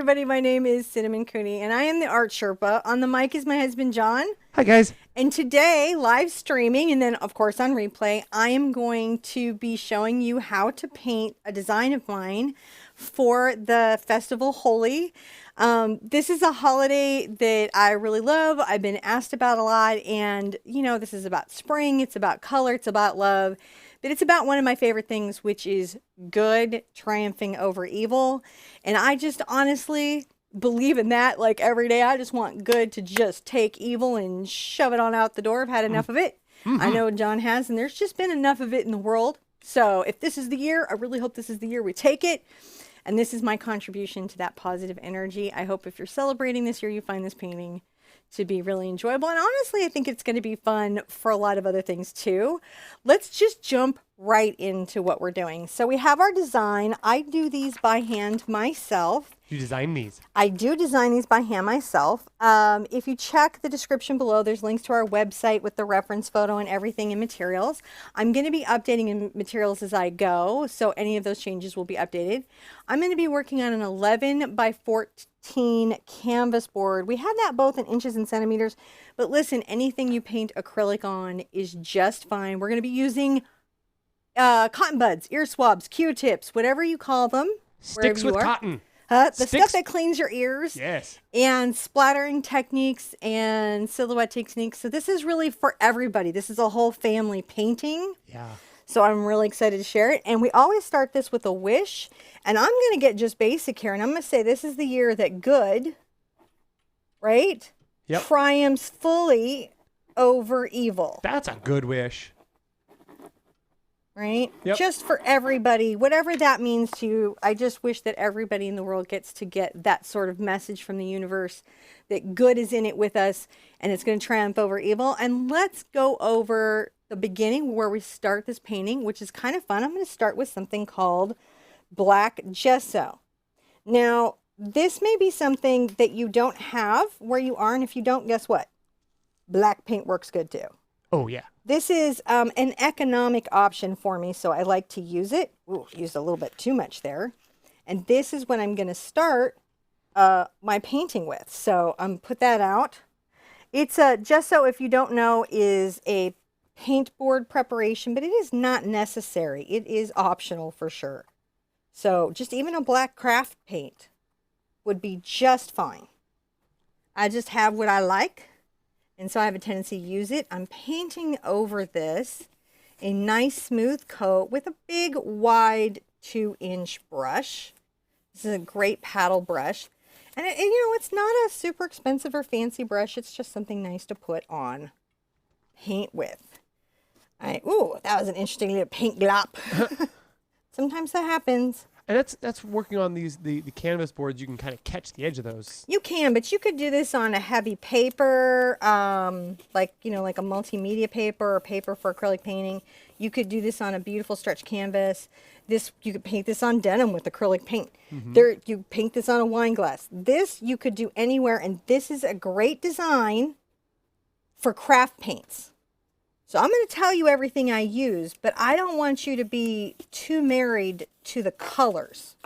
everybody. My name is Cinnamon Cooney, and I am the Art Sherpa. On the mic is my husband, John. Hi, guys. And today, live streaming, and then, of course, on replay, I am going to be showing you how to paint a design of mine for the festival Holi. This is a holiday that I really love. I've been asked about a lot, and, you know, this is about spring. It's about color. It's about love. But it's about one of my favorite things, which is good triumphing over evil. And I just honestly believe in that. Like every day, I just want good to just take evil and shove it on out the door. I've had enough of it. I know John has, and there's just been enough of it in the world. So if this is the year, I really hope this is the year we take it. And this is my contribution to that positive energy. I hope if you're celebrating this year, you find this painting to be really enjoyable. And honestly, I think it's going to be fun for a lot of other things too. Let's just jump right into what we're doing. So we have our design. I do these by hand myself. You design these? I do design these by hand myself. If you check the description below, there's links to our website with the reference photo and everything in materials. I'm going to be updating in materials as I go, so any of those changes will be updated. I'm going to be working on an 11 by 14 canvas board. We have that both in inches and centimeters, but listen, anything you paint acrylic on is just fine. We're going to be using cotton buds, ear swabs, Q-tips, whatever you call them. Sticks with cotton. The stuff that cleans your ears. Yes. And splattering techniques and silhouette techniques. So this is really for everybody. This is a whole family painting. Yeah. So I'm really excited to share it. And we always start this with a wish. And I'm going to get just basic here. And I'm going to say this is the year that good, right? Yep. Triumphs fully over evil. That's a good wish. Right? Yep. Just for everybody, whatever that means to you. I just wish that everybody in the world gets to get that sort of message from the universe that good is in it with us and it's going to triumph over evil. And let's go over the beginning where we start this painting, which is kind of fun. I'm going to start with something called black gesso. Now, this may be something that you don't have where you are, and if you don't, guess what? Black paint works good too. Oh, yeah. This is an economic option for me, so I like to use it. Ooh, used a little bit too much there. And this is what I'm going to start my painting with. So put that out. It's a gesso, if you don't know, is a paint board preparation, but it is not necessary. It is optional for sure. So just even a black craft paint would be just fine. I just have what I like. And so I have a tendency to use it. I'm painting over this a nice smooth coat with a big wide 2-inch brush. This is a great paddle brush. And you know, it's not a super expensive or fancy brush. It's just something nice to put on paint with. Ooh, that was an interesting little paint glop. Sometimes that happens. And that's working on the canvas boards. You can kind of catch the edge of those. You can, but you could do this on a heavy paper, like a multimedia paper or paper for acrylic painting. You could do this on a beautiful stretch canvas. You could paint this on denim with acrylic paint. You paint this on a wine glass. This you could do anywhere, and this is a great design for craft paints. So I'm going to tell you everything I use, but I don't want you to be too married to the colors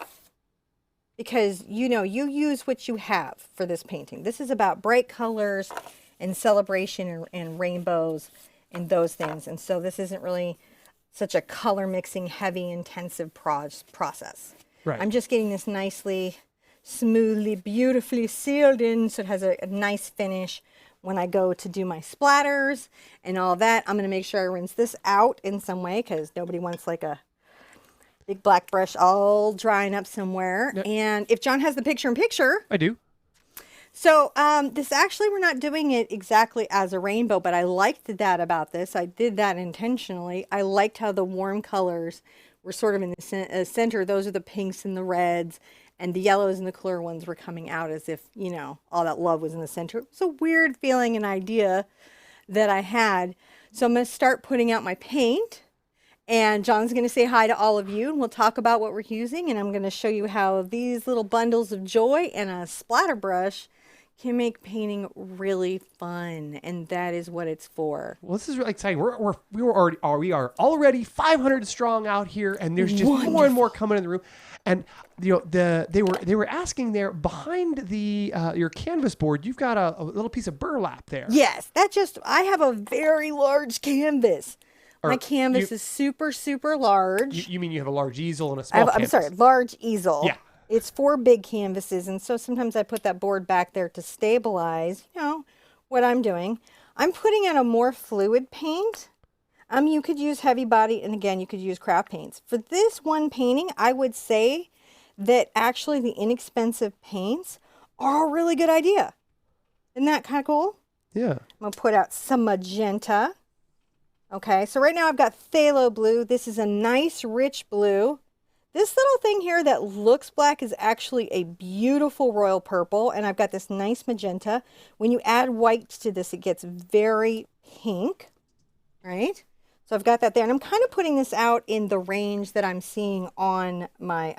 because, you know, you use what you have for this painting. This is about bright colors and celebration and rainbows and those things. And so this isn't really such a color mixing, heavy, intensive process. Right. I'm just getting this nicely, smoothly, beautifully sealed in so it has a nice finish. When I go to do my splatters and all that, I'm going to make sure I rinse this out in some way because nobody wants like a big black brush all drying up somewhere. Yep. And if John has the picture-in-picture. I do. So this actually, we're not doing it exactly as a rainbow, but I liked that about this. I did that intentionally. I liked how the warm colors were sort of in the center. Those are the pinks and the reds. And the yellows and the clear ones were coming out as if, you know, all that love was in the center. It was a weird feeling and idea that I had. So I'm going to start putting out my paint. And John's going to say hi to all of you. And we'll talk about what we're using. And I'm going to show you how these little bundles of joy and a splatter brush can make painting really fun, and that is what it's for. Well, this is really exciting. We are already 500 strong out here, and there's just more and more coming in the room. And they were asking there behind the your canvas board, you've got a little piece of burlap there. Yes, I have a very large canvas. My canvas is super, super large. You mean you have a large easel and a small canvas? I'm sorry, large easel. Yeah. It's 4 big canvases, and so sometimes I put that board back there to stabilize, what I'm doing. I'm putting in a more fluid paint. You could use heavy body, and again, you could use craft paints. For this one painting, I would say that actually the inexpensive paints are a really good idea. Isn't that kind of cool? Yeah. I'm going to put out some magenta. Okay, so right now I've got phthalo blue. This is a nice rich blue. This little thing here that looks black is actually a beautiful royal purple, and I've got this nice magenta. When you add white to this, it gets very pink, right? So I've got that there, and I'm kind of putting this out in the range that I'm seeing on my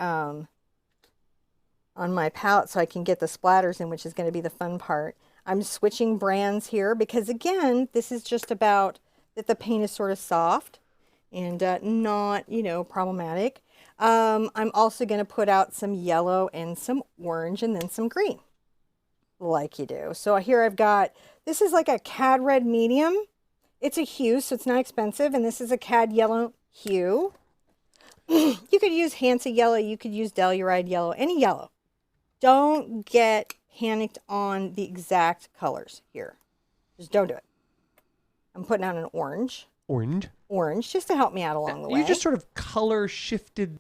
palette so I can get the splatters in, which is going to be the fun part. I'm switching brands here because, again, this is just about that the paint is sort of soft and not, problematic. I'm also going to put out some yellow and some orange and then some green, like you do. So here I've got, this is like a cad red medium. It's a hue, so it's not expensive. And this is a cad yellow hue. You could use Hansa yellow. You could use Telluride yellow, any yellow. Don't get panicked on the exact colors here. Just don't do it. I'm putting out an orange. Orange, just to help me out along the way. You just sort of color shifted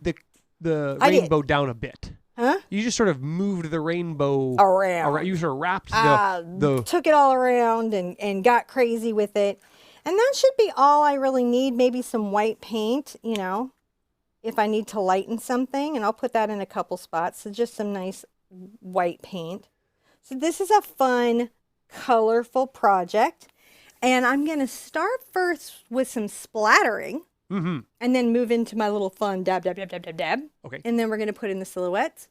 the rainbow down a bit. Huh? You just sort of moved the rainbow around. You sort of wrapped took it all around and got crazy with it. And that should be all I really need. Maybe some white paint, if I need to lighten something. And I'll put that in a couple spots. So just some nice white paint. So this is a fun, colorful project. And I'm going to start first with some splattering. Mm-hmm. And then move into my little fun dab. Okay. And then we're going to put in the silhouettes.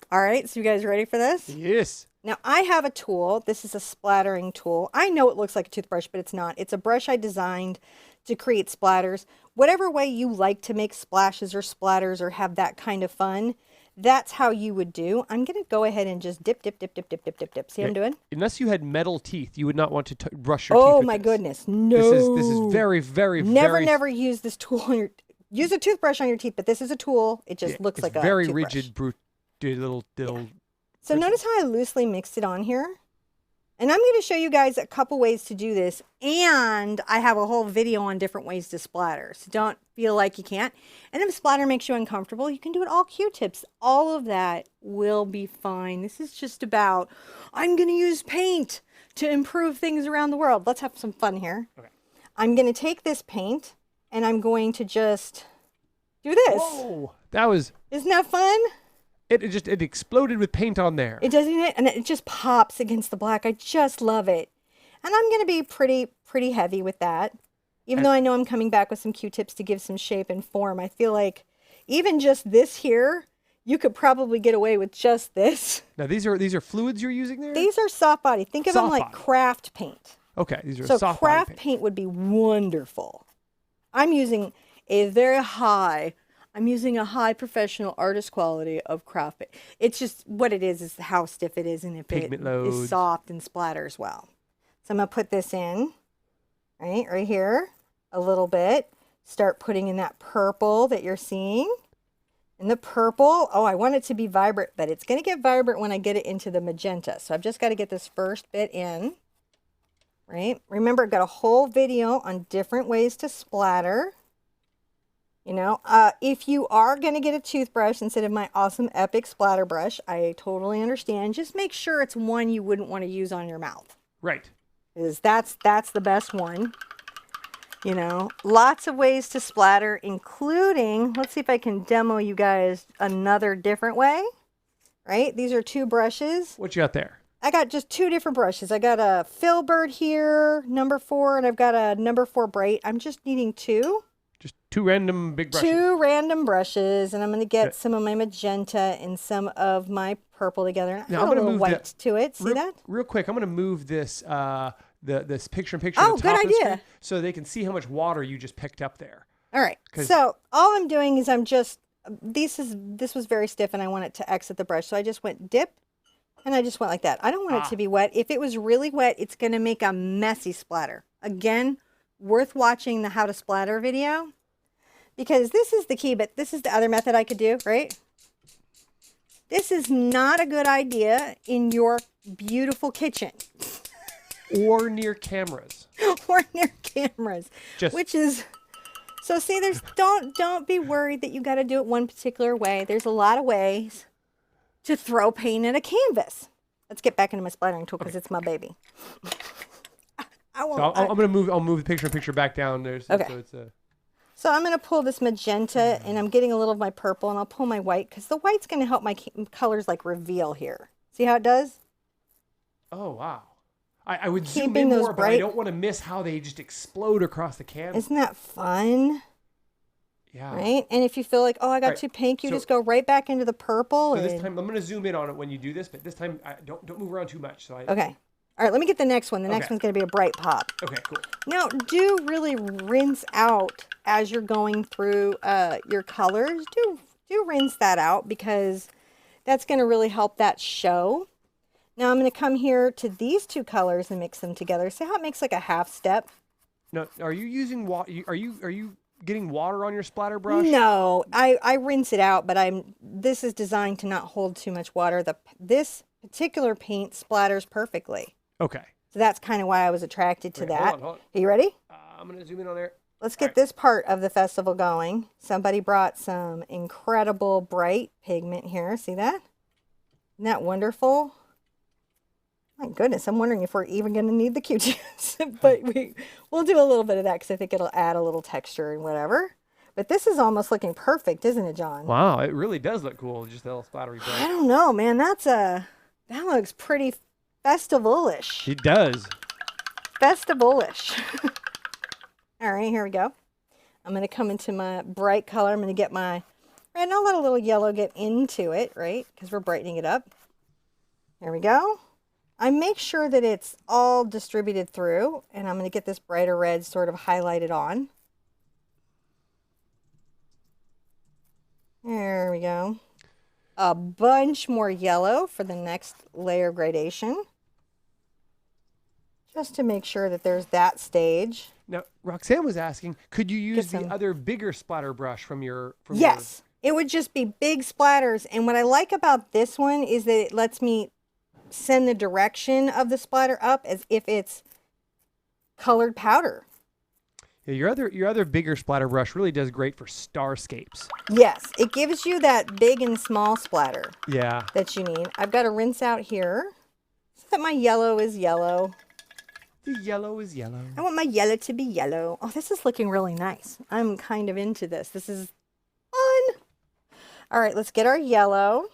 All right, so you guys ready for this? Yes. Now, I have a tool. This is a splattering tool. I know it looks like a toothbrush, but it's not. It's a brush I designed to create splatters. Whatever way you like to make splashes or splatters or have that kind of fun, that's how you would do. I'm going to go ahead and just dip. See what I'm doing? Unless you had metal teeth, you would not want to brush your teeth Oh, with my this. Goodness. No. This is very, very, Never use this tool on your... Use a toothbrush on your teeth, but this is a tool. It just looks like a very toothbrush. rigid, little... Yeah. So notice how I loosely mixed it on here? And I'm going to show you guys a couple ways to do this. And I have a whole video on different ways to splatter. So don't feel like you can't. And if splatter makes you uncomfortable, you can do it all Q-tips. All of that will be fine. This is just about, I'm going to use paint to improve things around the world. Let's have some fun here. Okay. I'm going to take this paint and I'm going to just do this. Whoa, that was... Isn't that fun? It exploded with paint on there. It doesn't it? And it just pops against the black. I just love it. And I'm going to be pretty heavy with that. Even though I know I'm coming back with some Q-tips to give some shape and form. I feel like even just this here, you could probably get away with just this. Now these are fluids you're using there? These are soft body. Think of them like craft paint. Okay, these are so soft craft body paint would be wonderful. I'm using a high professional artist quality of craft paint. It's just what it is how stiff it is and if Pigment it load. is soft and splatters well. So I'm going to put this in, right here, a little bit. Start putting in that purple that you're seeing. And the purple, I want it to be vibrant, but it's going to get vibrant when I get it into the magenta. So I've just got to get this first bit in, right? Remember, I've got a whole video on different ways to splatter. If you are going to get a toothbrush instead of my awesome epic splatter brush, I totally understand. Just make sure it's one you wouldn't want to use on your mouth. Right. Because that's the best one. Lots of ways to splatter, including, let's see if I can demo you guys another different way, right? These are 2 brushes. What you got there? I got just 2 different brushes. I got a Filbert here, number 4, and I've got a number 4 Bright. I'm just needing 2. Just two random big brushes. Two random brushes, and I'm going to get Okay. some of my magenta and some of my purple together. And Now add I'm a going to little move white to it. See that? real quick. I'm going to move this this picture-in-picture Oh, to the top good of the screen idea. so they can see how much water you just picked up there. All right. So all I'm doing is I'm just this was very stiff, and I want it to exit the brush. So I just went dip, and I just went like that. I don't want it to be wet. If it was really wet, it's going to make a messy splatter. Again, worth watching the how to splatter video, because this is the key, but this is the other method I could do, right? This is not a good idea in your beautiful kitchen Or near cameras. or near cameras, which is, so see, there's, don't be worried that you got to do it one particular way. There's a lot of ways to throw paint at a canvas. Let's get back into my splattering tool because it's my baby. I won't. So I'm gonna move. I'll move the picture-in-picture back down there. So, Okay. So it's a. So I'm going to pull this magenta, and I'm getting a little of my purple, and I'll pull my white because the white's going to help my colors like reveal here. See how it does? Oh wow! I would Keeping zoom in those more, but I bright- don't want to miss how they just explode across the canvas. Isn't that fun? Yeah. Right? And if you feel like, oh, I got Right. too pink, you So- just go right back into the purple. So this and- time I'm gonna zoom in on it when you do this, but this time don't move around too much. So I. Okay. All right, let me get the next one. The next Okay. one's going to be a bright pop. Okay. Cool. Now, do really rinse out as you're going through your colors. Do rinse that out because that's going to really help that show. Now, I'm going to come here to these two colors and mix them together. See how it makes like a half step? Now, are you using water? Are you getting water on your splatter brush? No, I rinse it out, but this is designed to not hold too much water. This particular paint splatters perfectly. Okay. So that's kind of why I was attracted to Okay, that. hold on. Are you ready? I'm gonna zoom in on there. Let's get this part of the festival going. Somebody brought some incredible bright pigment here. See that? Isn't that wonderful? My goodness, I'm wondering if we're even going to need the Q-tips. But we'll do a little bit of that because I think it'll add a little texture and whatever. But this is almost looking perfect, isn't it, John? Wow, it really does look cool. Just a little splattery bright. I don't know, man. That looks pretty festival-ish. It does. Festival-ish. All right, here we go. I'm going to come into my bright color. I'm going to get my red, and I'll let a little yellow get into it, right? Because we're brightening it up. There we go. I make sure that it's all distributed through, and I'm going to get this brighter red sort of highlighted on. There we go. A bunch more yellow for the next layer gradation. Just to make sure that there's that stage. Now, Roxanne was asking, could you use Get the some- other bigger splatter brush from your? Yes, it would just be big splatters. And what I like about this one is that it lets me send the direction of the splatter up as if it's colored powder. Yeah, your other bigger splatter brush really does great for starscapes. Yes, it gives you that big and small splatter Yeah. that you need. I've got to rinse out here so that my yellow is yellow. The yellow is yellow. I want my yellow to be yellow. Oh, this is looking really nice. I'm kind of into this. This is fun. All right, let's get our yellow.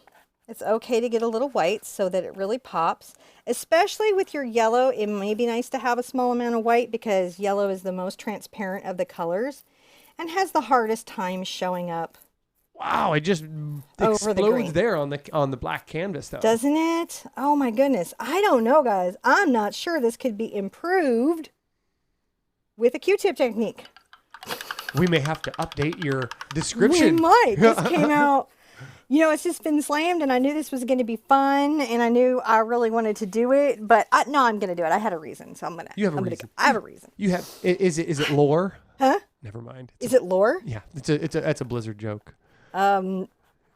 It's okay to get a little white so that it really pops. Especially with your yellow, it may be nice to have a small amount of white because yellow is the most transparent of the colors and has the hardest time showing up. Wow, it just Over the explodes green. there on the black canvas though. Doesn't it? Oh my goodness. I don't know, guys. I'm not sure this could be improved with a Q-tip technique. We may have to update your We description. might. This came out, it's just been slammed, and I knew this was going to be fun, and I knew I really wanted to do it, but no, I'm going to do it. I had a reason, so I'm going to. You have a I'm gonna reason. go. I have a reason. You have is it lore? Huh? Never mind. Is it lore? Yeah, that's a Blizzard joke.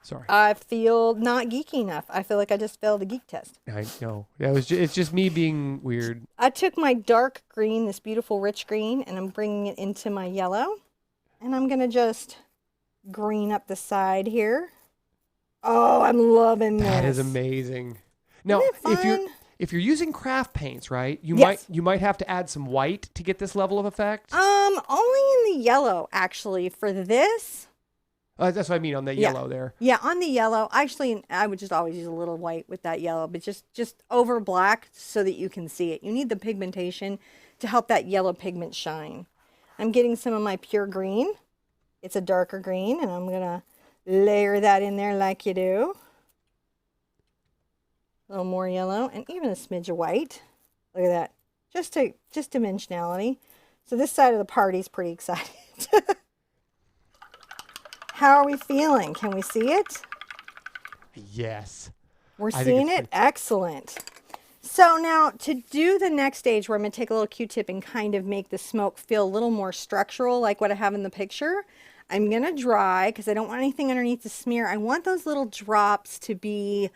Sorry. I feel not geeky enough. I feel like I just failed a geek test. I know. Yeah, it's just me being weird. I took my dark green, this beautiful rich green, and I'm bringing it into my yellow, and I'm going to just green up the side here. Oh, I'm loving this. That is amazing. Now, Isn't it fun? if you're using craft paints, right? Yes. You might have to add some white to get this level of effect. Only in the yellow, actually, for this. That's what I mean on the Yeah. yellow there. Yeah, on the yellow, actually, I would just always use a little white with that yellow, but just over black so that you can see it. You need the pigmentation to help that yellow pigment shine. I'm getting some of my pure green, It's a darker green, and I'm going to layer that in there like you do. A little more yellow, and even a smidge of white. Look at that. Just dimensionality. So this side of the party's pretty excited. How are we feeling? Can we see it? Yes. We're seeing it? Excellent. So now to do the next stage where I'm going to take a little Q-tip and kind of make the smoke feel a little more structural like what I have in the picture, I'm going to dry because I don't want anything underneath to smear. I want those little drops to be,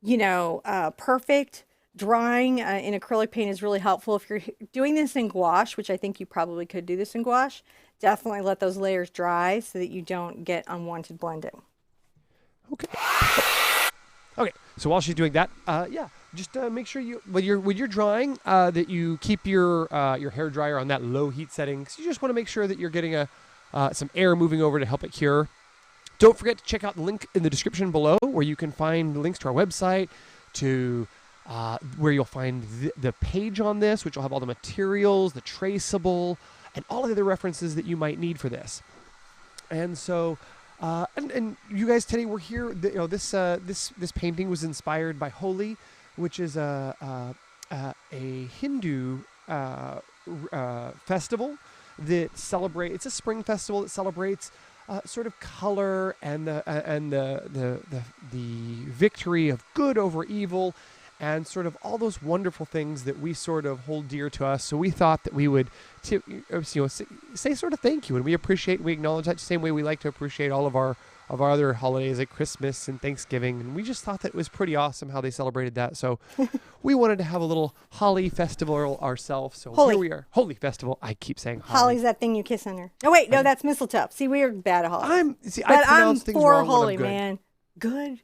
you know, perfect. Drying in acrylic paint is really helpful. If you're doing this in gouache, which I think you probably could do this in gouache, definitely let those layers dry so that you don't get unwanted blending. Okay. Okay. So while she's doing that, yeah, just make sure you when you're drying that you keep your hair dryer on that low heat setting. Because you just want to make sure that you're getting some air moving over to help it cure. Don't forget to check out the link in the description below where you can find links to our website, to where you'll find the page on this, which will have all the materials, the traceable, and all of the other references that you might need for this. And so, and you guys today we're here. This painting was inspired by Holi, which is a Hindu festival that celebrates. It's a spring festival that celebrates sort of color and the victory of good over evil, and sort of all those wonderful things that we sort of hold dear to us. So we thought that we would, say sort of thank you, and we acknowledge that the same way we like to appreciate all of our other holidays like Christmas and Thanksgiving. And we just thought that it was pretty awesome how they celebrated that. So we wanted to have a little Holi Festival ourselves. So Holi. Here we are, Holi Festival. I keep saying Holi. Holi's that thing you kiss on her. No, wait, no, that's mistletoe. See, we're bad at Holi. I pronounce things for wrong Holi, when I'm good. man. Good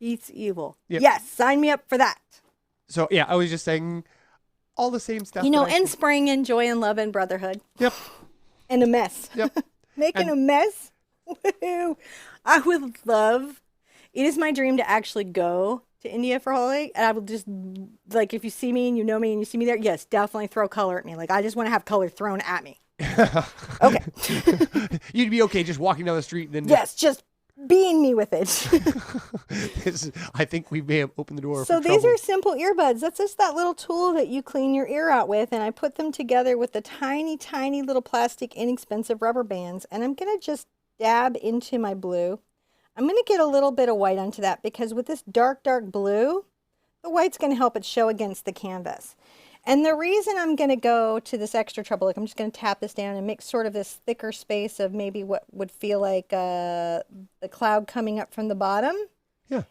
beats evil. Yep. Yes, sign me up for that. So yeah, I was just saying all the same stuff. You know, and spring and joy and love and brotherhood. Yep. And a mess. Yep. Making a mess. Woohoo. I would love. It is my dream to actually go to India for Holi, and I will just, like, if you see me and you know me and you see me there, yes, definitely throw color at me. Like, I just want to have color thrown at me. Okay. You'd be okay just walking down the street and then. Yes, just being me with it. I think we may have opened the door. So for these trouble. are simple earbuds. That's just that little tool that you clean your ear out with, and I put them together with the tiny, tiny little plastic, inexpensive rubber bands, and I'm going to just dab into my blue. I'm going to get a little bit of white onto that because with this dark, dark blue, the white's going to help it show against the canvas. And the reason I'm going to go to this extra trouble, like I'm just going to tap this down and make sort of this thicker space of maybe what would feel like the cloud coming up from the bottom,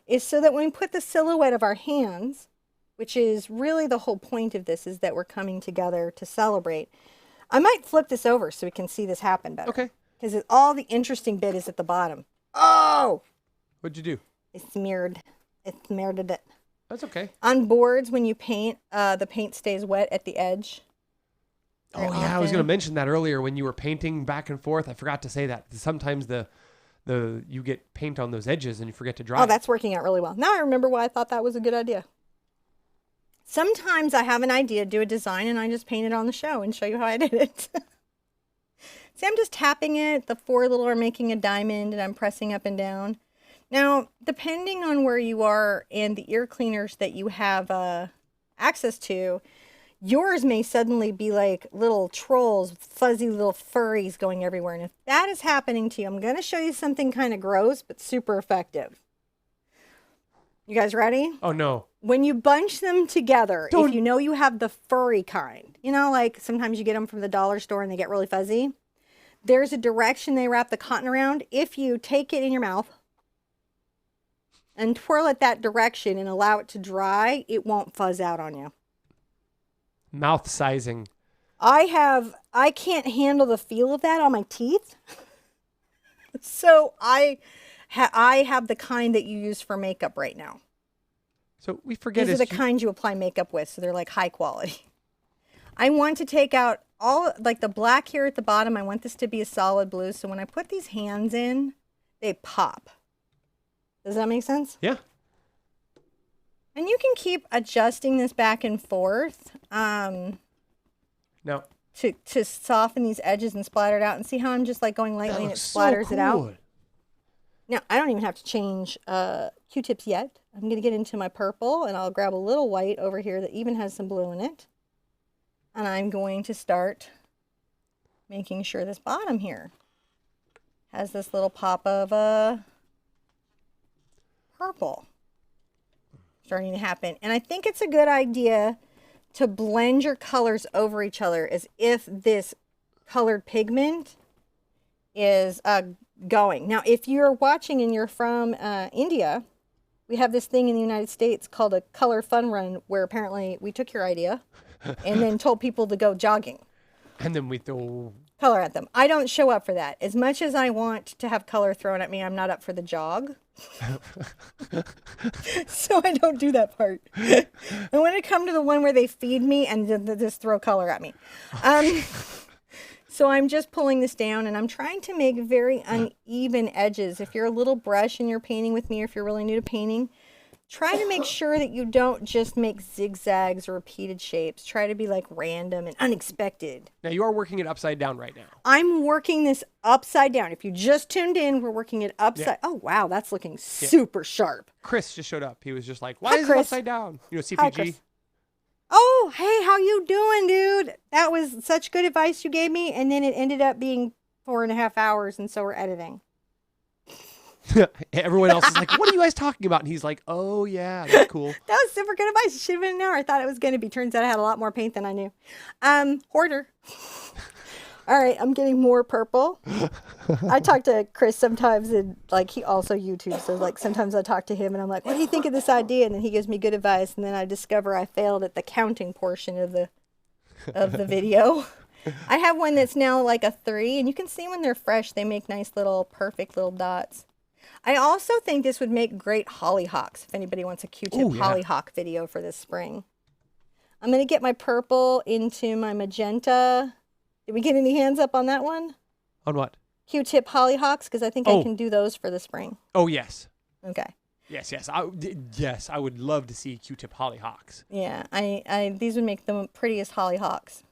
is so that when we put the silhouette of our hands, which is really the whole point of this, is that we're coming together to celebrate. I might flip this over so we can see this happen better. Okay. Because all the interesting bit is at the bottom. Oh! What'd you do? It smeared it. That's okay. On boards, when you paint, the paint stays wet at the edge. Oh yeah, I was going to mention that earlier when you were painting back and forth. I forgot to say that. Sometimes you get paint on those edges and you forget to dry. Oh, that's working out really well. Now I remember why I thought that was a good idea. Sometimes I have an idea, do a design, and I just paint it on the show and show you how I did it. See, I'm just tapping it. The four little are making a diamond, and I'm pressing up and down. Now, depending on where you are and the ear cleaners that you have access to, yours may suddenly be like little trolls, fuzzy little furries going everywhere. And if that is happening to you, I'm going to show you something kind of gross, but super effective. You guys ready? Oh, no. When you bunch them together, if you know you have the furry kind, you know, like sometimes you get them from the dollar store and they get really fuzzy. There's a direction they wrap the cotton around. If you take it in your mouth and twirl it that direction and allow it to dry, it won't fuzz out on you. Mouth sizing. I can't handle the feel of that on my teeth. So I have the kind that you use for makeup right now. So we forget These are the kinds you apply makeup with, so they're like high quality. I want to take out all, like the black here at the bottom, I want this to be a solid blue. So when I put these hands in, they pop. Does that make sense? Yeah. And you can keep adjusting this back and forth. Now, to soften these edges and splatter it out. And see how I'm just like going lightly and it splatters it out? Now, I don't even have to change Q-tips yet. I'm going to get into my purple, and I'll grab a little white over here that even has some blue in it. And I'm going to start making sure this bottom here has this little pop of purple starting to happen. And I think it's a good idea to blend your colors over each other as if this colored pigment is going. Now, if you're watching and you're from India, we have this thing in the United States called a color fun run where apparently we took your idea and then told people to go jogging. And then we throw color at them. I don't show up for that. As much as I want to have color thrown at me, I'm not up for the jog. So I don't do that part. I want to come to the one where they feed me and just throw color at me. So I'm just pulling this down and I'm trying to make very uneven edges. If you're a little brush and you're painting with me, or if you're really new to painting, try to make sure that you don't just make zigzags or repeated shapes. Try to be like random and unexpected. Now you are working it upside down right now. I'm working this upside down. If you just tuned in, we're working it upside. Yeah. Oh, wow. That's looking super sharp. Chris just showed up. He was just like, why is it upside down? You know, CPG. Hi, Chris. Oh, hey, how you doing, dude? That was such good advice you gave me. And then it ended up being 4.5 hours. And so we're editing. Everyone else is like, what are you guys talking about? And he's like, oh, yeah, that's cool. That was super good advice. It should have been an hour. I thought it was going to be. Turns out I had a lot more paint than I knew. Hoarder. All right, I'm getting more purple. I talk to Chris sometimes, and like he also YouTubes. So like sometimes I talk to him, and I'm like, what do you think of this idea? And then he gives me good advice, and then I discover I failed at the counting portion of the video. I have one that's now like a 3, and you can see when they're fresh, they make nice little perfect little dots. I also think this would make great hollyhocks if anybody wants a Q-tip hollyhock video for this spring. I'm going to get my purple into my magenta. Did we get any hands up on that one? On what? Q-tip hollyhocks, because I think I can do those for the spring. Oh, yes. Okay. Yes. I would love to see Q-tip hollyhocks. Yeah, these would make the prettiest hollyhocks.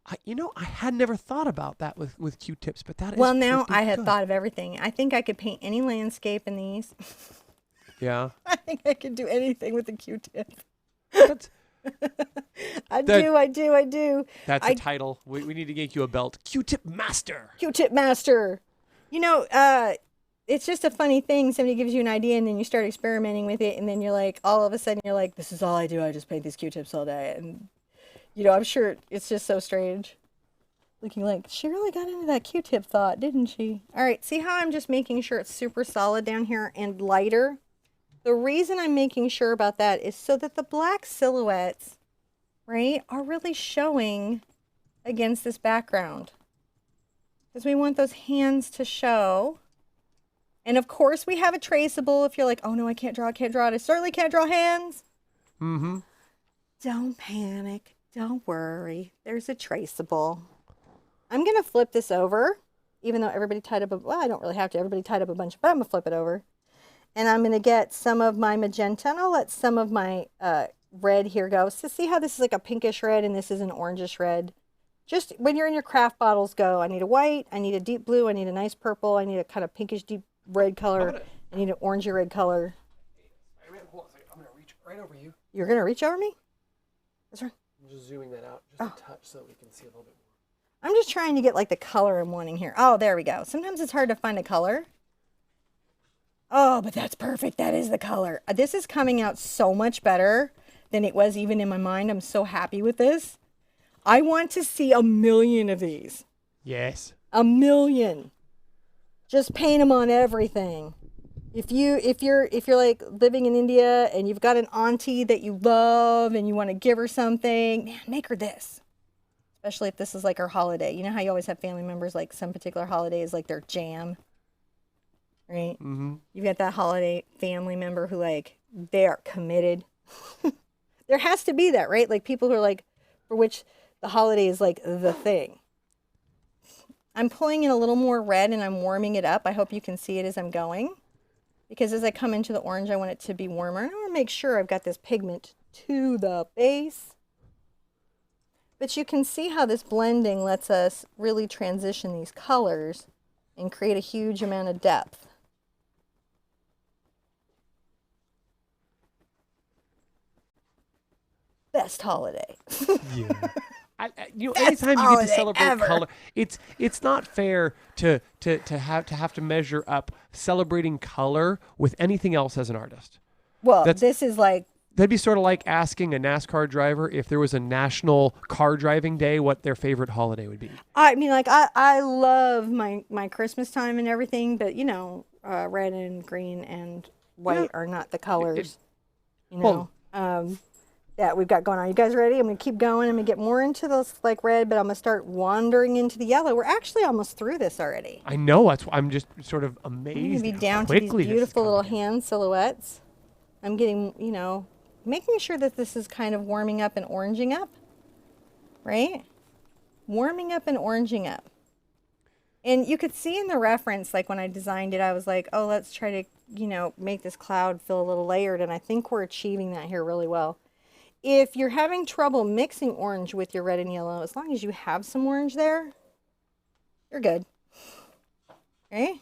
I had never thought about that with Q-tips, but that is well. Now I had thought of everything. I think I could paint any landscape in these. Yeah. I think I could do anything with a Q-tip. I do. That's a title. We need to get you a belt. Q-tip master. Q-tip master. You know, it's just a funny thing. Somebody gives you an idea and then you start experimenting with it, and then you're like, all of a sudden you're like, this is all I do. I just paint these Q-tips all day. And you know, I'm sure it's just so strange. Looking like, she really got into that Q-tip thought, didn't she? All right, see how I'm just making sure it's super solid down here and lighter? The reason I'm making sure about that is so that the black silhouettes, right, are really showing against this background. Because we want those hands to show. And of course, we have a traceable if you're like, oh no, I can't draw it. I certainly can't draw hands. Mm-hmm. Don't panic. Don't worry. There's a traceable. I'm going to flip this over, even though everybody tied up well, I don't really have to. Everybody tied up a bunch, but I'm going to flip it over. And I'm going to get some of my magenta, and I'll let some of my red here go. So see how this is like a pinkish red, and this is an orangish red. Just when you're in your craft bottles, go. I need a white, I need a deep blue, I need a nice purple, I need a kind of pinkish deep red color, I need an orangey red color. Hold on a second. I'm going to reach right over you. You're going to reach over me? That's right. I'm just zooming that out just a touch so that we can see a little bit more. I'm just trying to get like the color I'm wanting here. Oh, there we go. Sometimes it's hard to find a color. Oh, but that's perfect. That is the color. This is coming out so much better than it was even in my mind. I'm so happy with this. I want to see 1 million of these. Yes. 1 million. Just paint them on everything. If you're like living in India and you've got an auntie that you love and you want to give her something, man, make her this. Especially if this is like her holiday. You know how you always have family members like some particular holiday is like their jam, right? Mm-hmm. You've got that holiday family member who like they are committed. There has to be that, right? Like people who are like for which the holiday is like the thing. I'm pulling in a little more red and I'm warming it up. I hope you can see it as I'm going. Because as I come into the orange, I want it to be warmer. And I want to make sure I've got this pigment to the base. But you can see how this blending lets us really transition these colors and create a huge amount of depth. Best holiday. Yeah. Best Anytime you get to holiday celebrate ever. color, it's not fair to have to measure up celebrating color with anything else as an artist. Well, That's- this is like, That'd be sort of like asking a NASCAR driver if there was a national car driving day, what their favorite holiday would be. I mean, like I love my Christmas time and everything, but you know, red and green and white are not the colors, you know, that we've got going on. You guys ready? I'm gonna keep going. I'm gonna get more into those like red, but I'm gonna start wandering into the yellow. We're actually almost through this already. I know. I'm just sort of I'm amazed. gonna be how down to these quickly this is beautiful little coming. hand silhouettes. I'm getting, you know, making sure that this is kind of warming up and oranging up, right? Warming up and oranging up. And you could see in the reference, like when I designed it, I was like, oh, let's try to, you know, make this cloud feel a little layered. And I think we're achieving that here really well. If you're having trouble mixing orange with your red and yellow, as long as you have some orange there, you're good. Okay?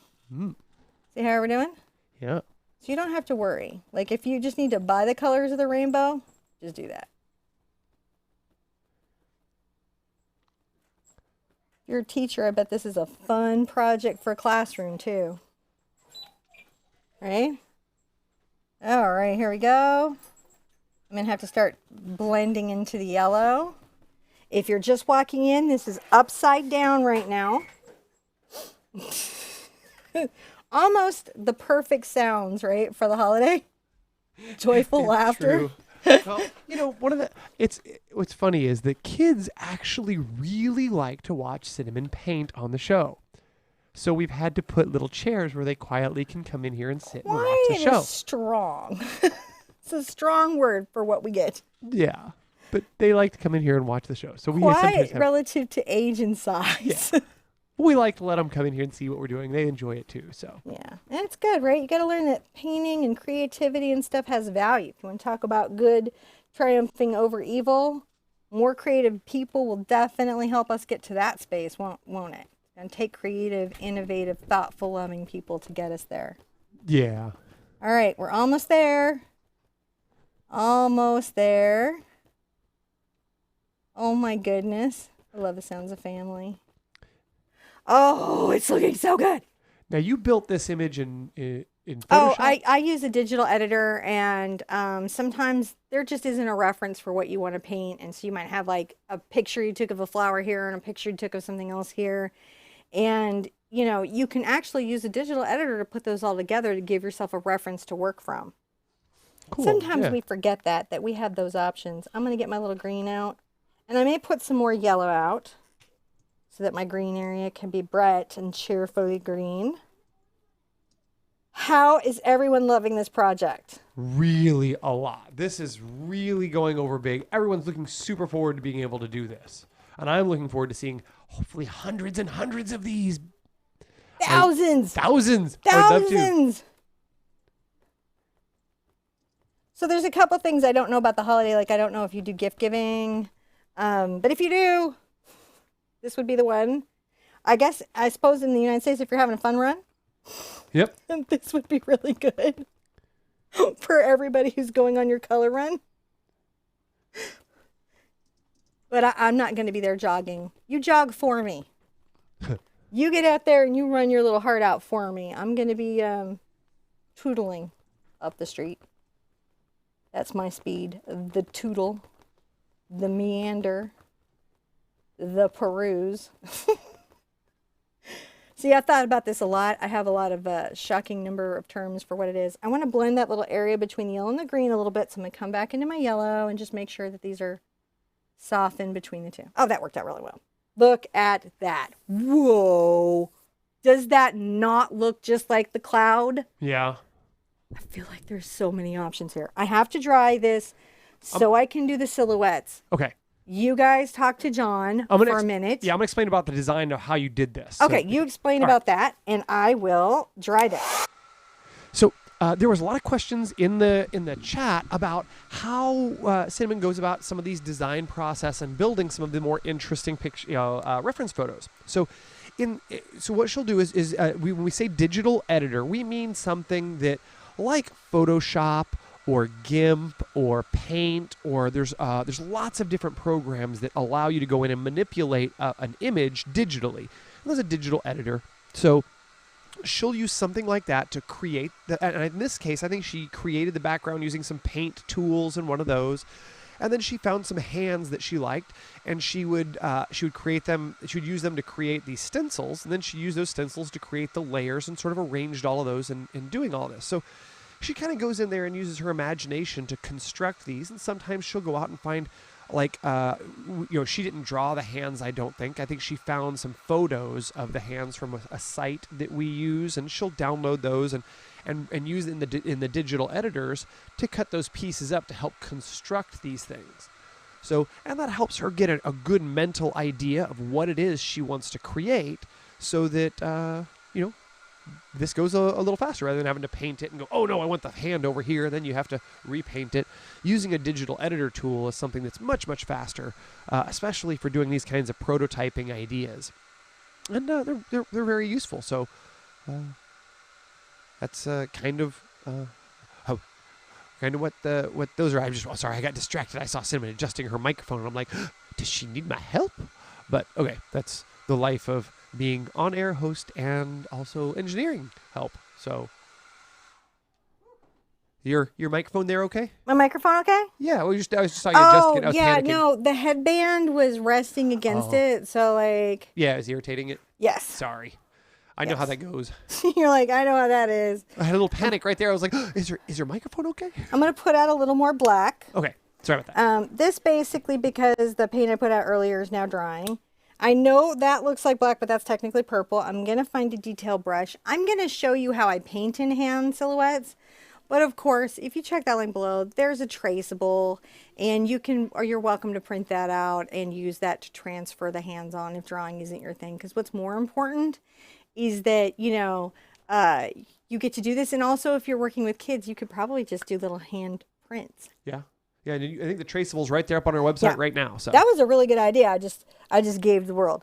See how we're doing? Yeah. So you don't have to worry. Like if you just need to buy the colors of the rainbow, just do that. If you're a teacher, I bet this is a fun project for a classroom too. Right? All right, here we go. I'm gonna have to start blending into the yellow. If you're just walking in, this is upside down right now. Almost the perfect sounds, right, for the holiday. Joyful laughter. True. Well, you know, what's funny is that kids actually really like to watch Cinnamon paint on the show. So we've had to put little chairs where they quietly can come in here and sit and watch the Quiet show. is strong. It's a strong word for what we get. Yeah. But they like to come in here and watch the show. So we Quiet sometimes have, relative to age and size. Yeah. we like to let them come in here and see what we're doing. They enjoy it too. So Yeah, and it's good, right? You got to learn that painting and creativity and stuff has value. If you want to talk about good triumphing over evil, more creative people will definitely help us get to that space, won't it? And take creative, innovative, thoughtful, loving people to get us there. yeah. All right, we're almost there. Almost there. Oh my goodness. I love the sounds of family. Oh, it's looking so good. Now you built this image in Photoshop? Oh, I use a digital editor, and sometimes there just isn't a reference for what you want to paint. And so you might have like a picture you took of a flower here and a picture you took of something else here. And, you know, you can actually use a digital editor to put those all together to give yourself a reference to work from. Cool. Sometimes yeah. we forget that we have those options. I'm going to get my little green out, and I may put some more yellow out so that my green area can be bright and cheerfully green. How is everyone loving this project? Really a lot. This is really going over big. Everyone's looking super forward to being able to do this. And I'm looking forward to seeing hopefully hundreds and hundreds of these. Thousands! Thousands! I would love to. Thousands! So there's a couple things I don't know about the holiday. Like I don't know if you do gift giving. But if you do, this would be the one. I suppose in the United States, if you're having a fun run, Yep. this would be really good for everybody who's going on your color run. But I'm not going to be there jogging. You jog for me. You get out there and you run your little heart out for me. I'm going to be tootling up the street. That's my speed. The tootle, the meander, the peruse. See, I thought about this a lot. I have a lot of shocking number of terms for what it is. I want to blend that little area between the yellow and the green a little bit. So I'm going to come back into my yellow and just make sure that these are softened between the two. Oh, that worked out really well. Look at that. Whoa. Does that not look just like the cloud? Yeah. I feel like there's so many options here. I have to dry this so I can do the silhouettes. Okay. You guys talk to John for a minute. Yeah, I'm going to explain about the design of how you did this. Okay, you explain about that, and I will dry that. So there was a lot of questions in the chat about how Cinnamon goes about some of these design process and building some of the more interesting reference photos. So what she'll do is when we say digital editor, we mean something that like Photoshop or GIMP or Paint, or there's lots of different programs that allow you to go in and manipulate an image digitally. And there's a digital editor. So she'll use something like that to create and in this case, I think she created the background using some paint tools and one of those. And then she found some hands that she liked, and she would create them. She would use them to create these stencils, and then she used those stencils to create the layers and sort of arranged all of those in doing all this. So she kind of goes in there and uses her imagination to construct these, and sometimes she'll go out and find, like, she didn't draw the hands, I don't think. I think she found some photos of the hands from a site that we use, and she'll download those and use in the digital editors to cut those pieces up to help construct these things. So, and that helps her get a good mental idea of what it is she wants to create, so that this goes a little faster rather than having to paint it and go, oh no, I want the hand over here. Then you have to repaint it. Using a digital editor tool is something that's much, much faster, especially for doing these kinds of prototyping ideas. And they're very useful. So that's kind of what those are. I'm just sorry, I got distracted. I saw Cinnamon adjusting her microphone, and I'm like, does she need my help? But okay, that's the life of being on-air host and also engineering help. So, your microphone there okay? My microphone okay? Yeah, I just saw you adjusting it. I was yeah, panicking. no, the headband was resting against it, so like. Yeah, it's irritating it. Yes. Sorry, I know how that goes. You're like, I know how that is. I had a little panic right there. I was like, is your microphone okay? I'm gonna put out a little more black. Okay, sorry about that. This basically, because the paint I put out earlier is now drying. I know that looks like black, but that's technically purple. I'm going to find a detail brush. I'm going to show you how I paint in hand silhouettes. But of course, if you check that link below, there's a traceable, and you're welcome to print that out and use that to transfer the hands on if drawing isn't your thing. Because what's more important is that, you get to do this. And also, if you're working with kids, you could probably just do little hand prints. Yeah. Yeah, and I think the traceable's right there up on our website right now. So that was a really good idea. I just gave the world.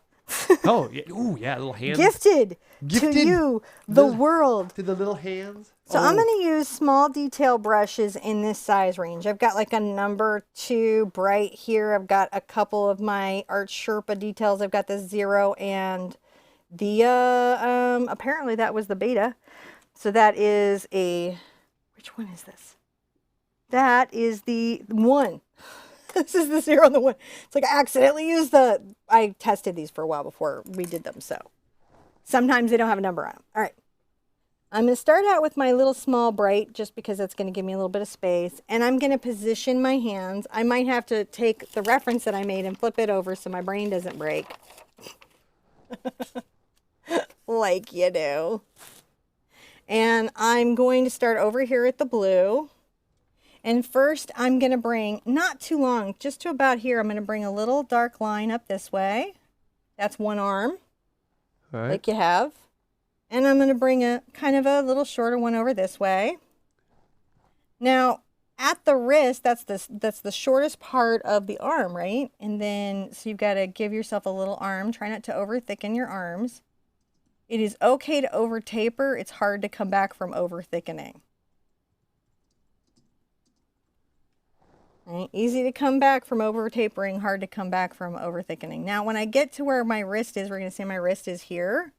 Oh, yeah. Ooh, yeah, little hands. Gifted to you, the world. To the little hands. So I'm going to use small detail brushes in this size range. I've got like a number 2 bright here. I've got a couple of my ArtSherpa details. I've got the 0 and the, apparently that was the beta. So that is which one is this? That is the 1. This is the 0 and the 1. It's like I accidentally used I tested these for a while before we did them, so sometimes they don't have a number on them. All right. I'm going to start out with my little small bright just because that's going to give me a little bit of space. And I'm going to position my hands. I might have to take the reference that I made and flip it over so my brain doesn't break. Like you do. And I'm going to start over here at the blue. And first, I'm going to bring, not too long, just to about here, I'm going to bring a little dark line up this way. That's one arm, all right, like you have. And I'm going to bring a kind of a little shorter one over this way. Now, at the wrist, that's the shortest part of the arm, right? And then, so you've got to give yourself a little arm. Try not to over thicken your arms. It is okay to over taper. It's hard to come back from over thickening. Right? Easy to come back from over tapering, hard to come back from over thickening. Now, when I get to where my wrist is, we're going to say my wrist is here.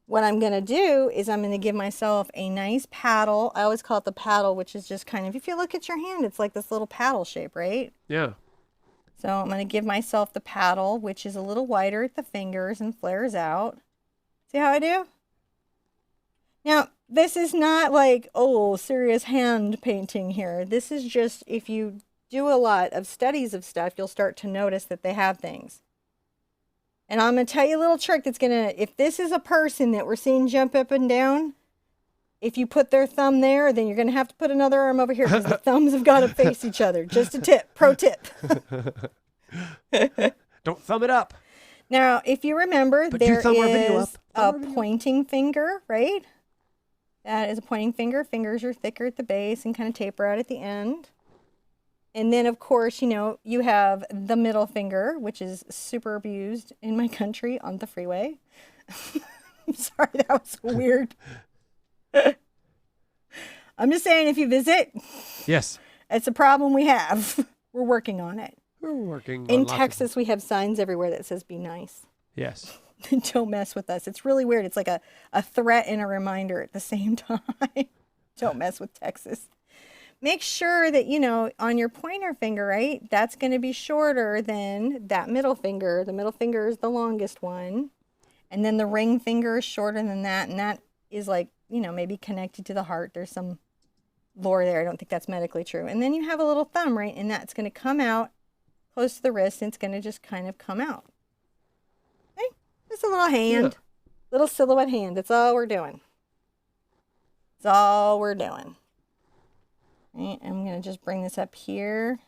What I'm going to do is I'm going to give myself a nice paddle. I always call it the paddle, which is just kind of, if you look at your hand, it's like this little paddle shape, right? Yeah. So I'm going to give myself the paddle, which is a little wider at the fingers and flares out. See how I do? Now, this is not like, oh, serious hand painting here. This is just, if you do a lot of studies of stuff, you'll start to notice that they have things. And I'm going to tell you a little trick that's going to, if this is a person that we're seeing jump up and down, if you put their thumb there, then you're going to have to put another arm over here because the thumbs have got to face each other. Just a tip, pro tip. Don't thumb it up. Now, if you remember, there is a pointing finger, right? That is a pointing finger. Fingers are thicker at the base and kind of taper out at the end. And then, of course, you know, you have the middle finger, which is super abused in my country on the freeway. I'm sorry, that was weird. I'm just saying, if you visit, Yes. it's a problem we have. We're working on it. We're working In on lots of- Texas, we have signs everywhere that says be nice. Yes. Don't mess with us. It's really weird. It's like a threat and a reminder at the same time. Don't mess with Texas. Make sure that, you know, on your pointer finger, right, that's going to be shorter than that middle finger. The middle finger is the longest one. And then the ring finger is shorter than that. And that is like, you know, maybe connected to the heart. There's some lore there. I don't think that's medically true. And then you have a little thumb, right? And that's going to come out close to the wrist. And it's going to just kind of come out. Okay? Just a little hand. Yeah. Little silhouette hand. That's all we're doing. That's all we're doing. Right, I'm going to just bring this up here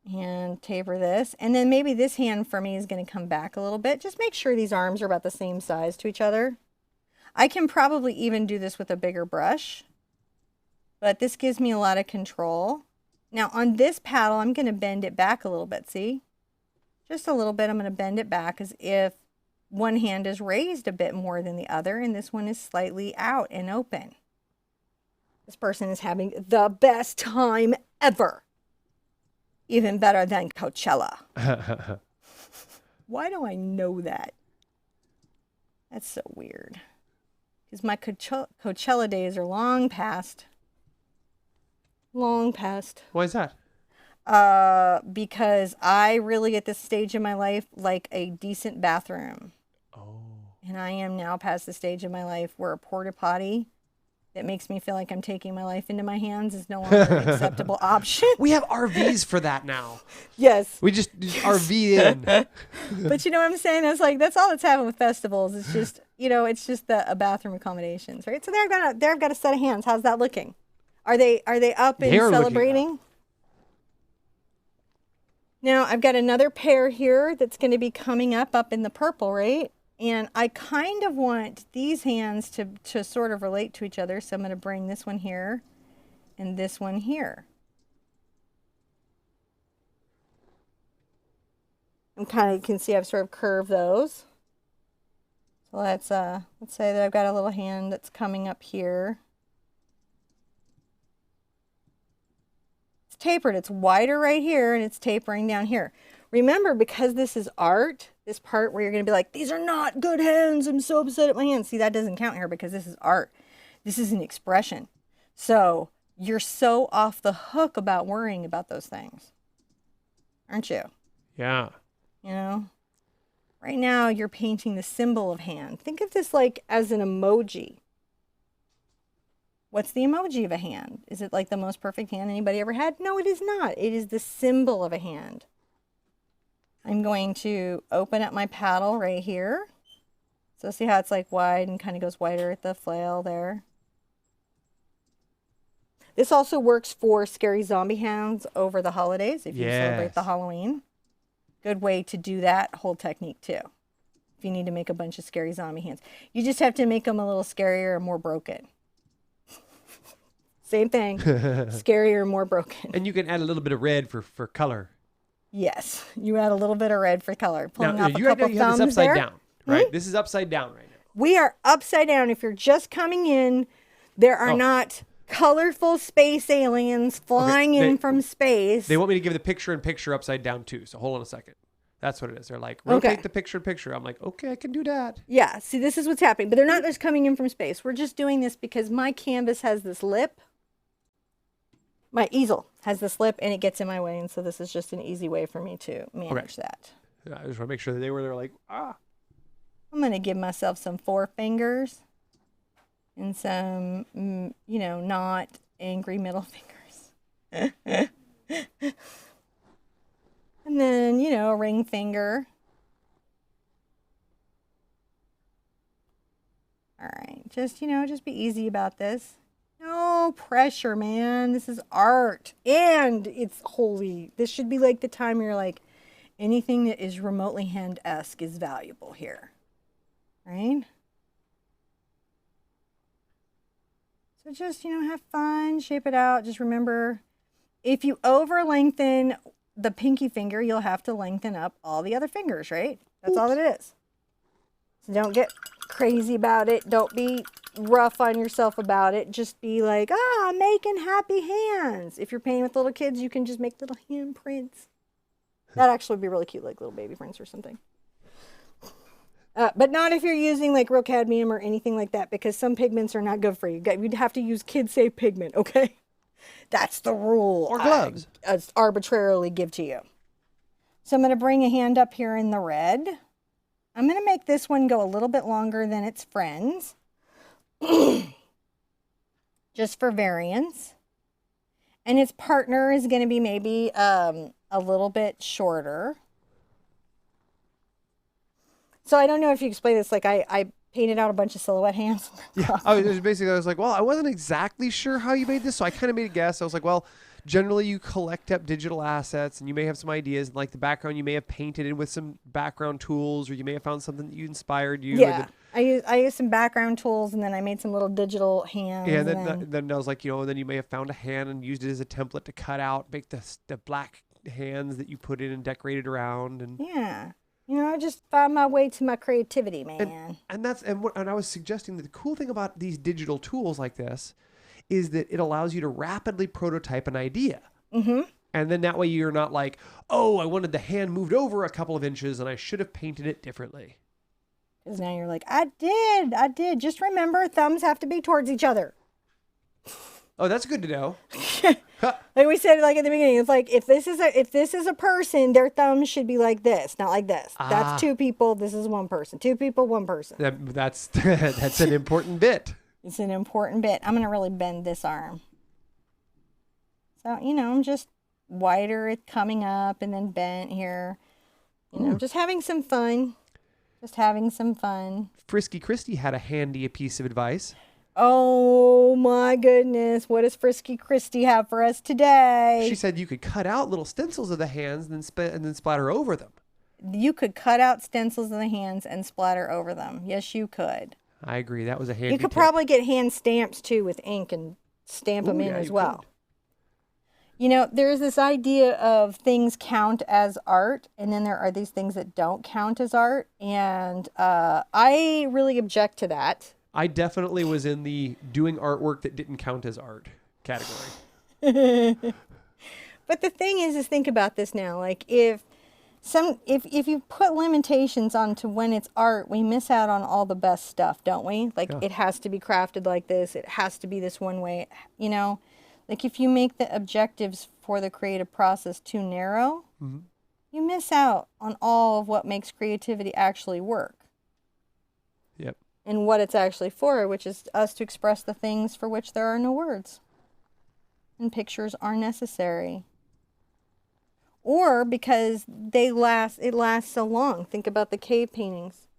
and taper this. And then maybe this hand for me is going to come back a little bit. Just make sure these arms are about the same size to each other. I can probably even do this with a bigger brush, but this gives me a lot of control. Now on this paddle, I'm going to bend it back a little bit. See? Just a little bit. I'm going to bend it back as if one hand is raised a bit more than the other, and this one is slightly out and open. This person is having the best time ever. Even better than Coachella. Why do I know that? That's so weird. Because my Coachella days are long past. Long past. Why is that? Because I really, at this stage in my life, like a decent bathroom. Oh. And I am now past the stage in my life where a porta potty that makes me feel like I'm taking my life into my hands is no longer an acceptable option. We have RVs for that now. Yes. We just RV in. But you know what I'm saying? It's like, that's all that's happened with festivals. It's just, you know, it's just a bathroom accommodations, right? So there I've got a set of hands. How's that looking? Are they up and They're celebrating? Now I've got another pair here that's going to be coming up in the purple, right? And I kind of want these hands to sort of relate to each other. So I'm going to bring this one here and this one here. And kind of, you can see I've sort of curved those. So let's say that I've got a little hand that's coming up here. It's tapered. It's wider right here and it's tapering down here. Remember, because this is art, this part where you're going to be like, these are not good hands. I'm so upset at my hands. See, that doesn't count here because this is art. This is an expression. So you're so off the hook about worrying about those things, aren't you? Yeah. You know, right now you're painting the symbol of hand. Think of this like as an emoji. What's the emoji of a hand? Is it like the most perfect hand anybody ever had? No, it is not. It is the symbol of a hand. I'm going to open up my paddle right here. So see how it's like wide and kind of goes wider at the flail there. This also works for scary zombie hands over the holidays if you celebrate the Halloween. Good way to do that whole technique too. If you need to make a bunch of scary zombie hands. You just have to make them a little scarier and more broken. Same thing, scarier and more broken. And you can add a little bit of red for color. Yes, you add a little bit of red for color. Pulling Now, off a you couple have thumbs this upside there. down, right? This is upside down right now. We are upside down. If you're just coming in, there are not colorful space aliens flying in from space. They want me to give the picture-in-picture upside down too. So hold on a second. That's what it is. They're like, rotate the picture-in-picture. I'm like, okay, I can do that. Yeah, see, this is what's happening. But they're not just coming in from space. We're just doing this because my canvas has this lip. My easel has this lip and it gets in my way. And so this is just an easy way for me to manage that. Yeah, I just want to make sure that they're like, ah. I'm going to give myself some forefingers and some, you know, not angry middle fingers. And then, you know, a ring finger. All right, just, you know, just be easy about this. No pressure, man. This is art. And it's holy. This should be like the time you're like, anything that is remotely hand-esque is valuable here. Right? So just, have fun, shape it out. Just remember, if you over lengthen the pinky finger, you'll have to lengthen up all the other fingers, right? That's all it is. So don't get crazy about it. Don't be rough on yourself about it. Just be like, I'm making happy hands. If you're painting with little kids, you can just make little hand prints. That actually would be really cute, like little baby prints or something. But not if you're using like real cadmium or anything like that, because some pigments are not good for you. You'd have to use kid-safe pigment, okay? That's the rule. Or gloves. I arbitrarily give to you. So I'm going to bring a hand up here in the red. I'm going to make this one go a little bit longer than its friends. Just for variance. And its partner is going to be maybe a little bit shorter. So I don't know if you explain this. Like I painted out a bunch of silhouette hands. Yeah, I was like, well, I wasn't exactly sure how you made this, so I kind of made a guess. I was like, well, generally you collect up digital assets, and you may have some ideas. Like the background, you may have painted in with some background tools, or you may have found something that you inspired you. Yeah, I used some background tools, and then I made some little digital hands. Yeah, then I was like, and then you may have found a hand and used it as a template to cut out, make the black hands that you put in and decorated around. And yeah. I just found my way to my creativity, man. And I was suggesting that the cool thing about these digital tools like this is that it allows you to rapidly prototype an idea. Mm-hmm. And then that way you're not like, I wanted the hand moved over a couple of inches and I should have painted it differently. Because now you're like, I did. Just remember, thumbs have to be towards each other. Oh, that's good to know. Like we said, like at the beginning, it's like if this is a person, their thumbs should be like this, not like this. That's two people. This is one person. Two people, one person. That's an important bit. It's an important bit. I'm gonna really bend this arm. So I'm just wider it coming up and then bent here. Just having some fun. Frisky Christie had a handy piece of advice. Oh my goodness. What does Frisky Christie have for us today? She said you could cut out little stencils of the hands and then splatter over them. You could cut out stencils of the hands and splatter over them. Yes, you could. I agree. That was a handy You could tip. probably get hand stamps too with ink and stamp them in as well. There's this idea of things count as art, and then there are these things that don't count as art. And I really object to that. I definitely was in the doing artwork that didn't count as art category. But the thing is think about this now. Like if you put limitations onto when it's art, we miss out on all the best stuff, don't we? Like It has to be crafted like this. It has to be this one way, Like if you make the objectives for the creative process too narrow, mm-hmm. you miss out on all of what makes creativity actually work. Yep. And what it's actually for, which is us to express the things for which there are no words. And pictures are necessary. Or because it lasts so long. Think about the cave paintings.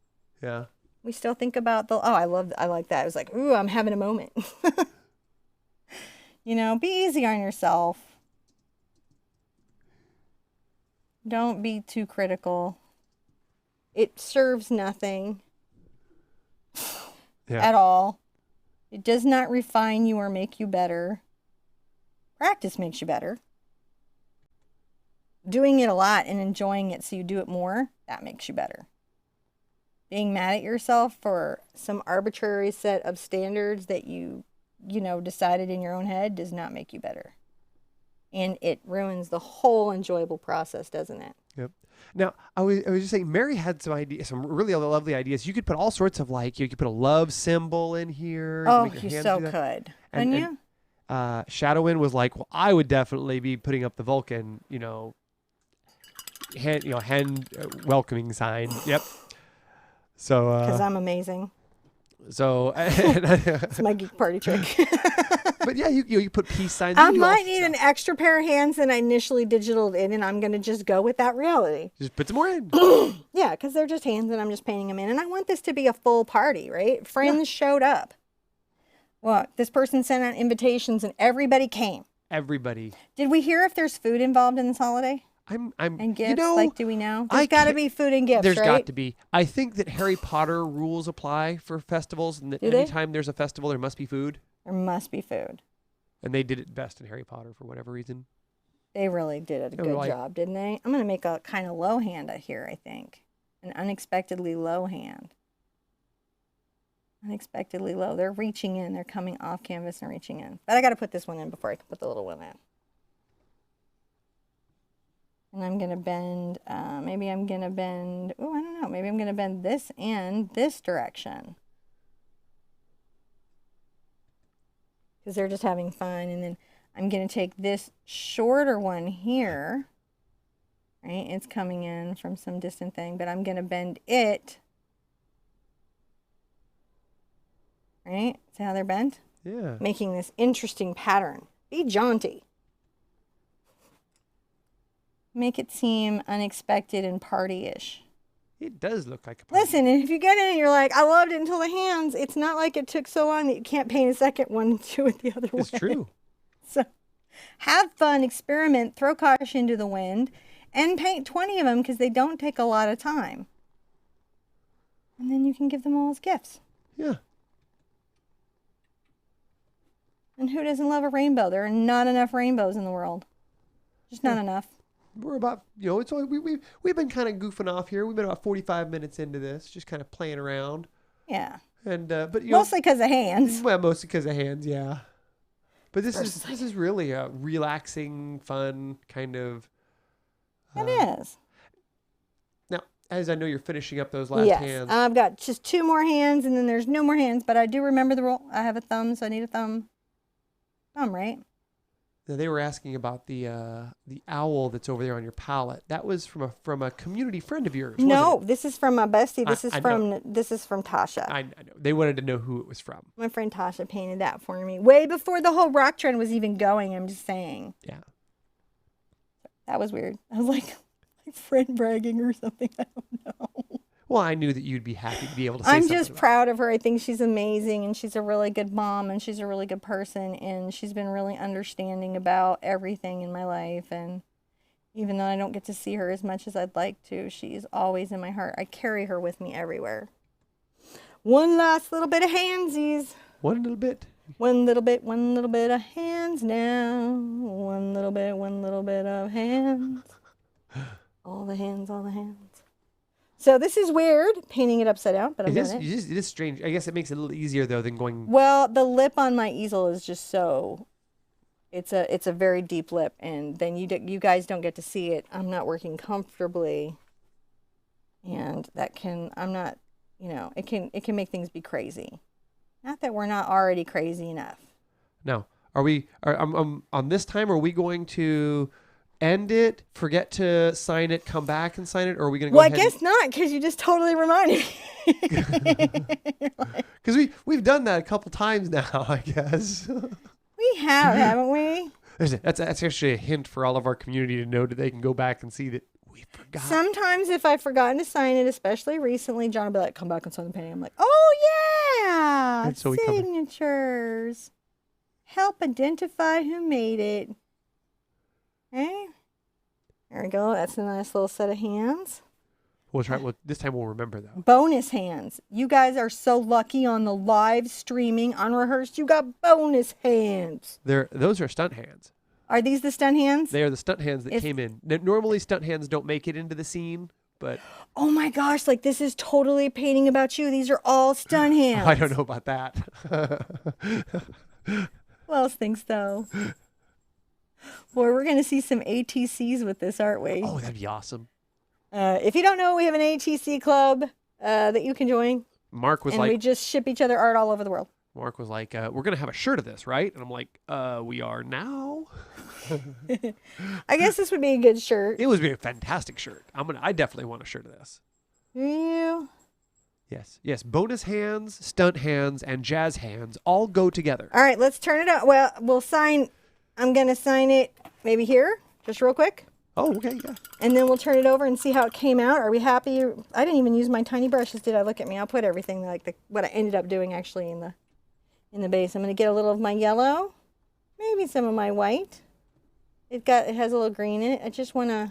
Yeah. We still think about I like that. It was like, ooh, I'm having a moment. Be easy on yourself. Don't be too critical. It serves nothing. Yeah. At all. It does not refine you or make you better. Practice makes you better. Doing it a lot and enjoying it so you do it more, that makes you better. Being mad at yourself for some arbitrary set of standards that you decided in your own head does not make you better. And it ruins the whole enjoyable process, doesn't it? Yep. Now, I was just saying, Mary had some really lovely ideas. You could put all sorts of you could put a love symbol in here. Oh, you so could. Couldn't you? Shadowin was like, well, I would definitely be putting up the Vulcan, hand welcoming sign. Yep. So. Because I'm amazing. So. It's my geek party trick. But yeah, you put peace signs. I might need an extra pair of hands than I initially digitaled in, and I'm going to just go with that reality. Just put some more in. Yeah, because they're just hands, and I'm just painting them in. And I want this to be a full party, right? Friends showed up. Well, this person sent out invitations, and everybody came. Everybody. Did we hear if there's food involved in this holiday? And gifts? Do we know? There's got to be food and gifts, There's right? got to be. I think that Harry Potter rules apply for festivals, and that anytime there's a festival, there must be food. There must be food. And they did it best in Harry Potter for whatever reason. They really did a good job, didn't they? I'm going to make a kind of low hand here, I think. An unexpectedly low hand. Unexpectedly low. They're reaching in. They're coming off canvas and reaching in. But I got to put this one in before I can put the little one in. And I'm going to bend, maybe I'm going to bend, oh, I don't know. Maybe I'm going to bend this and this direction. Because they're just having fun. And then I'm going to take this shorter one here. Right? It's coming in from some distant thing. But I'm going to bend it. Right? See how they're bent? Yeah. Making this interesting pattern. Be jaunty. Make it seem unexpected and party-ish. It does look like a party. Listen, and if you get in and you're like, I loved it until the hands, it's not like it took so long that you can't paint a second one and do it the other way. It's true. So have fun, experiment, throw caution to the wind, and paint 20 of them because they don't take a lot of time. And then you can give them all as gifts. Yeah. And who doesn't love a rainbow? There are not enough rainbows in the world. Just not enough. We're about, it's only, we've been kind of goofing off here. We've been about 45 minutes into this, just kind of playing around. Yeah. And but mostly because of hands. Well, mostly because of hands, yeah. But this is really a relaxing, fun kind of. It is. Now, as I know you're finishing up those last hands. I've got just 2 more hands, and then there's no more hands. But I do remember the rule. I have a thumb, so I need a thumb. Thumb, right? Now, they were asking about the owl that's over there on your palette. That was from a community friend of yours. No, this is from my bestie. This is from Tasha. I know. They wanted to know who it was from. My friend Tasha painted that for me way before the whole rock trend was even going. I'm just saying. Yeah. That was weird. I was like friend bragging or something. I don't know. Well, I knew that you'd be happy to be able to say I'm something just proud of her. I think she's amazing, and she's a really good mom, and she's a really good person, and she's been really understanding about everything in my life. And even though I don't get to see her as much as I'd like to, she's always in my heart. I carry her with me everywhere. One last little bit of handsies. One little bit. One little bit of hands now. One little bit of hands. All the hands, all the hands. So this is weird, painting it upside down, but I'm doing it. It is strange. I guess it makes it a little easier, though, than going... Well, the lip on my easel is just so... It's a very deep lip, and then you guys don't get to see it. I'm not working comfortably, and that can... I'm not... it can make things be crazy. Not that we're not already crazy enough. Now, on this time, are we going to... end it, forget to sign it, come back and sign it, or are we going to go ahead? Well, I guess not, because you just totally reminded me. Because we've done that a couple times now, I guess. We have, haven't we? That's actually a hint for all of our community to know that they can go back and see that we forgot. Sometimes if I've forgotten to sign it, especially recently, John will be like, come back and sign the painting. I'm like, oh, yeah, so signatures. Help identify who made it. Okay. There we go. That's a nice little set of hands. We'll try. This time we'll remember, though. Bonus hands. You guys are so lucky on the live streaming, unrehearsed. You got bonus hands. Those are stunt hands. Are these the stunt hands? They are the stunt hands that came in. Normally, stunt hands don't make it into the scene, but... Oh, my gosh. Like, this is totally painting about you. These are all stunt hands. I don't know about that. Who else thinks so? Boy, we're going to see some ATCs with this, aren't we? Oh, that'd be awesome. If you don't know, we have an ATC club that you can join. Mark was we just ship each other art all over the world. Mark was like, we're going to have a shirt of this, right? And I'm like, we are now. I guess this would be a good shirt. It would be a fantastic shirt. I definitely want a shirt of this. Do you? Yes. Bonus hands, stunt hands, and jazz hands all go together. All right, let's turn it up. Well, we'll sign... I'm going to sign it maybe here, just real quick. Oh, okay, yeah. And then we'll turn it over and see how it came out. Are we happy? I didn't even use my tiny brushes, did I? Look at me. I'll put everything like what I ended up doing actually in the base. I'm going to get a little of my yellow, maybe some of my white. It has a little green in it. I just want to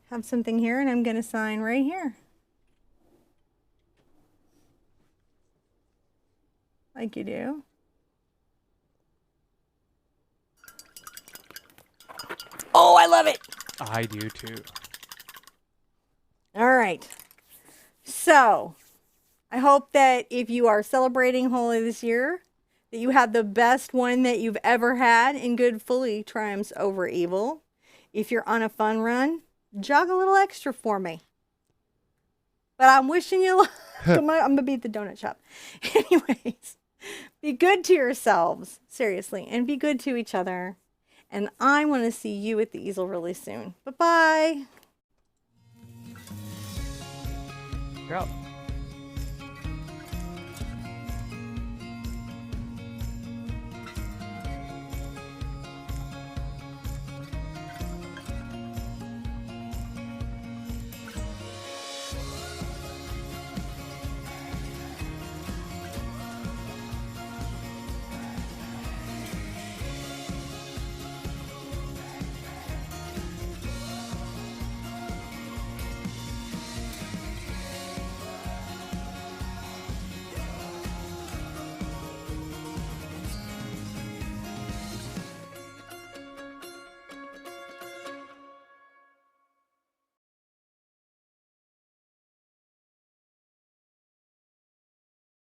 have something here, and I'm going to sign right here. Like you do. Oh, I love it. I do too. All right. So I hope that if you are celebrating Holi this year, that you have the best one that you've ever had and good fully triumphs over evil. If you're on a fun run, jog a little extra for me. But I'm wishing you luck. I'm going to be at the donut shop. Anyways, be good to yourselves, seriously, and be good to each other. And I want to see you at the easel really soon. Bye-bye. You're out.